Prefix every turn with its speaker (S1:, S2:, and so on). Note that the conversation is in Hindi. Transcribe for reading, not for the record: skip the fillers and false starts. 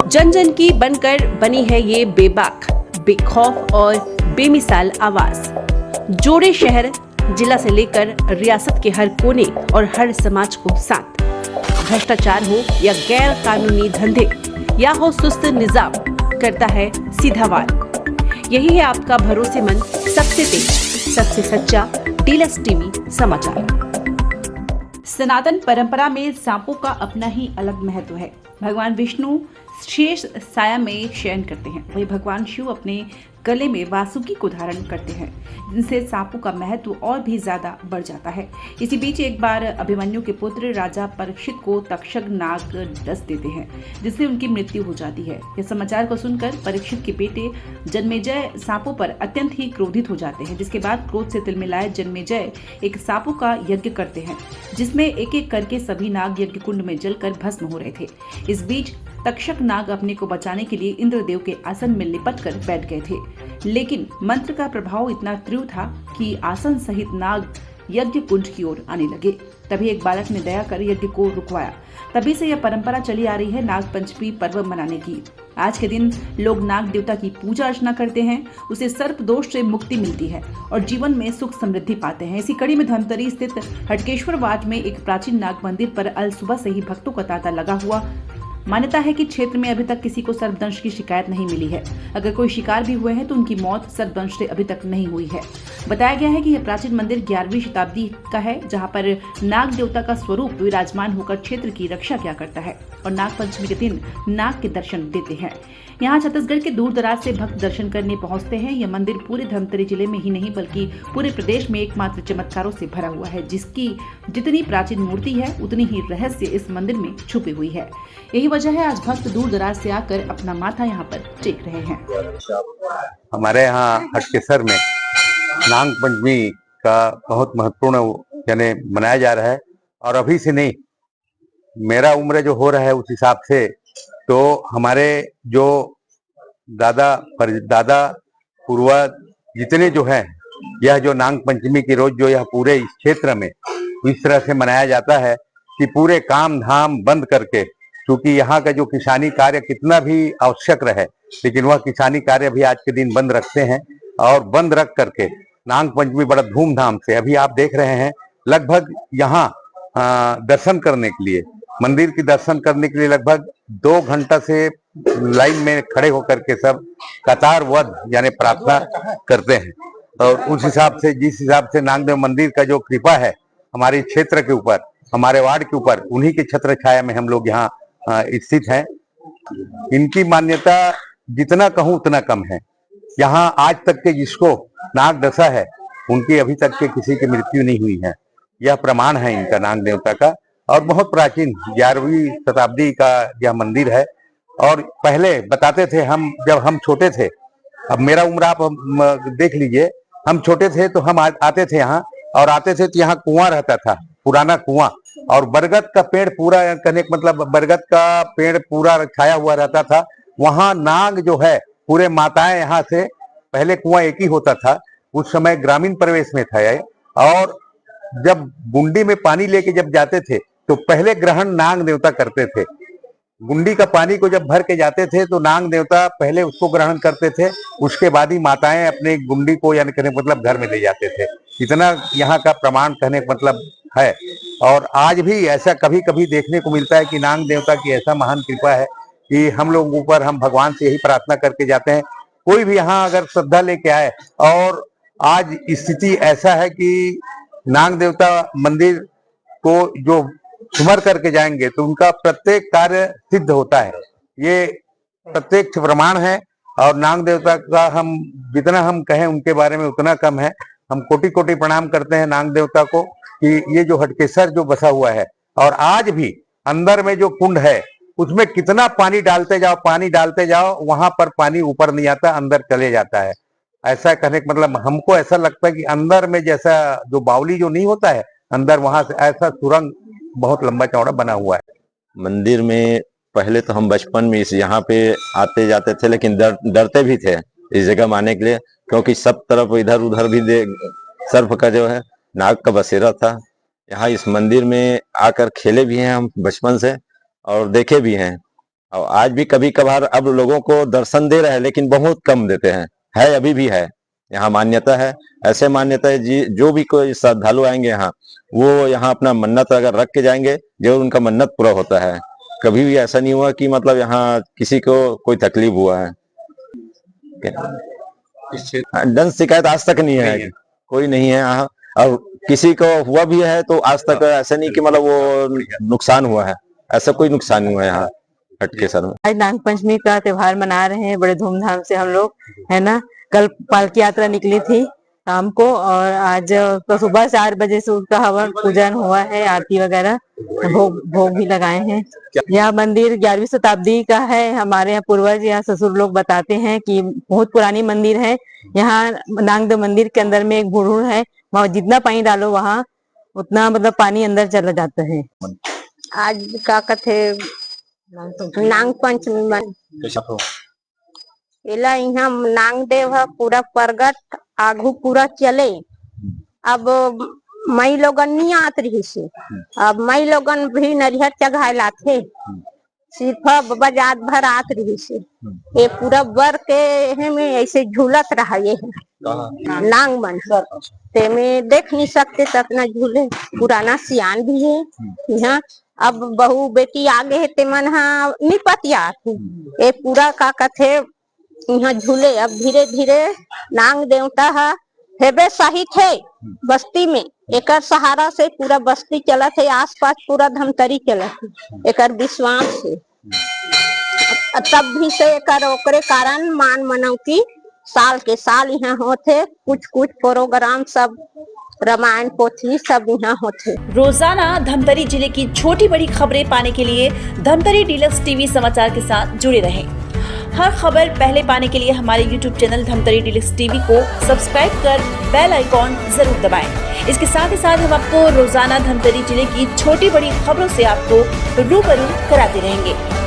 S1: जन जन की बनकर बनी है ये बेबाक, बेखौफ और बेमिसाल आवाज। जोड़े शहर जिला से लेकर रियासत के हर कोने और हर समाज को साथ। भ्रष्टाचार हो या गैर कानूनी धंधे या हो सुस्त निजाम, करता है सीधा वार। यही है आपका भरोसेमंद, सबसे तेज, सबसे सच्चा डीलक्स टीवी समाचार। सनातन परंपरा में सांपों का अपना ही अलग महत्व है। भगवान विष्णु शेष साया में शयन करते हैं, वही भगवान शिव अपने गले में वासुकी को धारण करते हैं, जिनसे सांपों का महत्व और भी ज्यादा बढ़ जाता है। इसी बीच एक बार अभिमन्यु के पुत्र राजा परीक्षित को तक्षक नाग डस देते हैं, जिससे उनकी मृत्यु हो जाती है। यह समाचार को सुनकर परीक्षित के बेटे जन्मेजय सांपों पर अत्यंत ही क्रोधित हो जाते हैं, जिसके बाद क्रोध से तिलमिलाए जन्मेजय एक सांपों का यज्ञ करते हैं, जिसमें एक एक करके सभी नाग यज्ञ कुंड में जलकर भस्म हो रहे थे। इस बीच तक्षक नाग अपने को बचाने के लिए इंद्रदेव के आसन में लिपट कर बैठ गए थे, लेकिन मंत्र का प्रभाव इतना तीव्र था कि आसन सहित नाग यज्ञ कुंड की ओर आने लगे। तभी एक बालक ने दया कर यज्ञ को रुकवाया। तभी से यह परंपरा चली आ रही है नाग पंचमी पर्व मनाने की। आज के दिन लोग नाग देवता की पूजा अर्चना करते हैं, उसे सर्प दोष से मुक्ति मिलती है और जीवन में सुख समृद्धि पाते हैं। इसी कड़ी में धमतरी स्थित हटकेश्वर वाट में एक प्राचीन नाग मंदिर पर अल सुबह से ही भक्तों का तांता लगा हुआ। मान्यता है कि क्षेत्र में अभी तक किसी को सर्पदंश की शिकायत नहीं मिली है। अगर कोई शिकार भी हुए हैं तो उनकी मौत सर्पदंश से अभी तक नहीं हुई है। बताया गया है कि यह प्राचीन मंदिर 11वीं शताब्दी का है, जहां पर नाग देवता का स्वरूप विराजमान होकर क्षेत्र की रक्षा किया करता है और नाग पंचमी के दिन नाग के दर्शन देते हैं। यहाँ छत्तीसगढ़ के दूर दराज से भक्त दर्शन करने पहुंचते हैं। यह मंदिर पूरे धमतरी जिले में ही नहीं बल्कि पूरे प्रदेश में एकमात्र चमत्कारों से भरा हुआ है, जिसकी जितनी प्राचीन मूर्ति है उतनी ही रहस्य इस मंदिर में छुपी हुई है। यही वजह है आज भक्त दूर दराज से आकर अपना माथा यहाँ पर टेक रहे हैं।
S2: हमारे यहाँ हटकेसर में नाग पंचमी का बहुत महत्वपूर्ण यानी मनाया जा रहा है, और अभी से नहीं, मेरा उम्र जो हो रहा है उस हिसाब से तो हमारे जो दादा पूर्वज जितने जो हैं, यह जो नाग पंचमी की रोज जो यह पूरे इस क्षेत्र में इस तरह से मनाया जाता है कि पूरे काम धाम बंद करके, क्योंकि यहाँ का जो किसानी कार्य कितना भी आवश्यक रहे, लेकिन वह किसानी कार्य भी आज के दिन बंद रखते हैं और बंद रख करके नाग पंचमी बड़ा धूमधाम से अभी आप देख रहे हैं। लगभग यहाँ दर्शन करने के लिए, मंदिर की दर्शन करने के लिए लगभग 2 घंटा से लाइन में खड़े होकर के सब कतारबद्ध यानी प्रार्थना करते हैं। और उस हिसाब से, जिस हिसाब से नागदेव मंदिर का जो कृपा है हमारे क्षेत्र के ऊपर, हमारे वार्ड के ऊपर, उन्हीं की छत्र छाया में हम लोग यहाँ स्थित हैं। इनकी मान्यता जितना कहूँ उतना कम है। यहाँ आज तक के जिसको नाग डसा है उनकी अभी तक के किसी की मृत्यु नहीं हुई है। यह प्रमाण है इनका नाग देवता का, और बहुत प्राचीन 11वीं शताब्दी का यह मंदिर है। और पहले बताते थे, हम जब हम छोटे थे, अब मेरा उम्र आप देख लीजिए, हम छोटे थे तो हम आते थे यहाँ, और आते थे तो यहाँ कुआं रहता था, पुराना कुआं, और बरगद का पेड़ पूरा, कहने का मतलब बरगद का पेड़ पूरा छाया हुआ रहता था। वहां नाग जो है पूरे माताएं, यहाँ से पहले कुआं एक ही होता था, उस समय ग्रामीण प्रवेश में था ये। और जब गुंडी में पानी लेके जब जाते थे तो पहले ग्रहण नाग देवता करते थे। गुंडी का पानी को जब भर के जाते थे तो नाग देवता पहले उसको ग्रहण करते थे, उसके बाद ही माताएं अपने गुंडी को यानी कहने मतलब घर में ले जाते थे। इतना यहाँ का प्रमाण कहने का मतलब है। और आज भी ऐसा कभी कभी देखने को मिलता है कि नाग देवता की ऐसा महान कृपा है कि हम लोग ऊपर, हम भगवान से यही प्रार्थना करके जाते हैं। कोई भी यहाँ अगर श्रद्धा लेके आए, और आज स्थिति ऐसा है कि नाग देवता मंदिर को जो सुमर करके जाएंगे तो उनका प्रत्येक कार्य सिद्ध होता है। ये प्रत्यक्ष प्रमाण है। और नाग देवता का हम जितना हम कहें उनके बारे में उतना कम है। हम कोटि कोटि प्रणाम करते हैं नाग देवता को कि ये जो हटकेसर जो बसा हुआ है, और आज भी अंदर में जो कुंड है उसमें कितना पानी डालते जाओ, वहां पर पानी ऊपर नहीं आता, अंदर चले जाता है। ऐसा कहने का मतलब हमको ऐसा लगता है कि अंदर में जैसा जो बावली जो नहीं होता है अंदर, वहां से ऐसा सुरंग बहुत लंबा चौड़ा बना हुआ है।
S3: मंदिर में पहले तो हम बचपन में इस यहाँ पे आते जाते थे, लेकिन डरते भी थे इस जगह में आने के लिए, क्योंकि सब तरफ इधर उधर भी सर्प का जो है नाग का बसेरा था। यहाँ इस मंदिर में आकर खेले भी हैं हम बचपन से, और देखे भी हैं। और आज भी कभी कभार अब लोगों को दर्शन दे रहे हैं, लेकिन बहुत कम देते हैं। है अभी भी है, यहाँ मान्यता है, ऐसे मान्यता है जी, जो भी कोई श्रद्धालु आएंगे यहाँ, वो यहाँ अपना मन्नत अगर रख के जाएंगे, जरूर उनका मन्नत पूरा होता है। कभी भी ऐसा नहीं हुआ कि मतलब यहाँ किसी को कोई तकलीफ हुआ है। दंड शिकायत आज तक नहीं है, कोई नहीं है यहाँ, और किसी को हुआ भी है तो आज तक ऐसा नहीं कि मतलब वो नुकसान हुआ है, ऐसा कोई नुकसान नहीं हुआ है यहाँ हटकेसर में।
S4: आज नाग पंचमी का त्योहार मना रहे हैं बड़े धूमधाम से हम लोग, है ना। कल पालकी यात्रा निकली थी शाम को, और आज तो सुबह 4 बजे से उसका हवन पूजन हुआ है, आरती वगैरह, भोग भी लगाए हैं। यह मंदिर 11वीं शताब्दी का है। हमारे यहाँ पूर्वज या ससुर लोग बताते हैं कि बहुत पुरानी मंदिर है। यहाँ नागद मंदिर के अंदर में एक भुड़ुड़ है, वहाँ जितना पानी डालो वहाँ उतना मतलब पानी अंदर चला जाता है।
S5: आज का कथे नाग पंचमी एला यहाँ नाग देव पूरा प्रगट आगू पूरा चले। अब मई लोगन नहीं आत रही से, अब मई लोगन भी नरिहर चढ़ाए लाथे, सिर्फ बजात भर आत रही से। ये पूरा बर के में ऐसे झूलत रहा ये नाग मन ते में देख नहीं सकते ततना झूले। पुराना सियान भी है यहाँ। अब बहू बेटी आगे है ते मन नहीं पतिया ये पूरा का कथे यहाँ झूले। अब धीरे धीरे नाग देवता है हेबे सही थे बस्ती में, एकर सहारा से पूरा बस्ती चलत है, आसपास पूरा धमतरी चलत है, एकर विश्वास है। तब भी से एकर ओकरे कारण मान मनौती साल के साल यहाँ होते। कुछ कुछ प्रोग्राम सब रामायण पोथी सब यहाँ होते।
S6: रोजाना धमतरी जिले की छोटी बड़ी खबरें पाने के लिए धमतरी डीलक्स टीवी समाचार के साथ जुड़े रहें। हर खबर पहले पाने के लिए हमारे YouTube channel Dhamtari deluxe TV को सब्सक्राइब कर बेल आइकॉन जरूर दबाएं। इसके साथ ही साथ हम आपको रोजाना धमतरी जिले की छोटी बड़ी खबरों से आपको रूबरू कराते रहेंगे।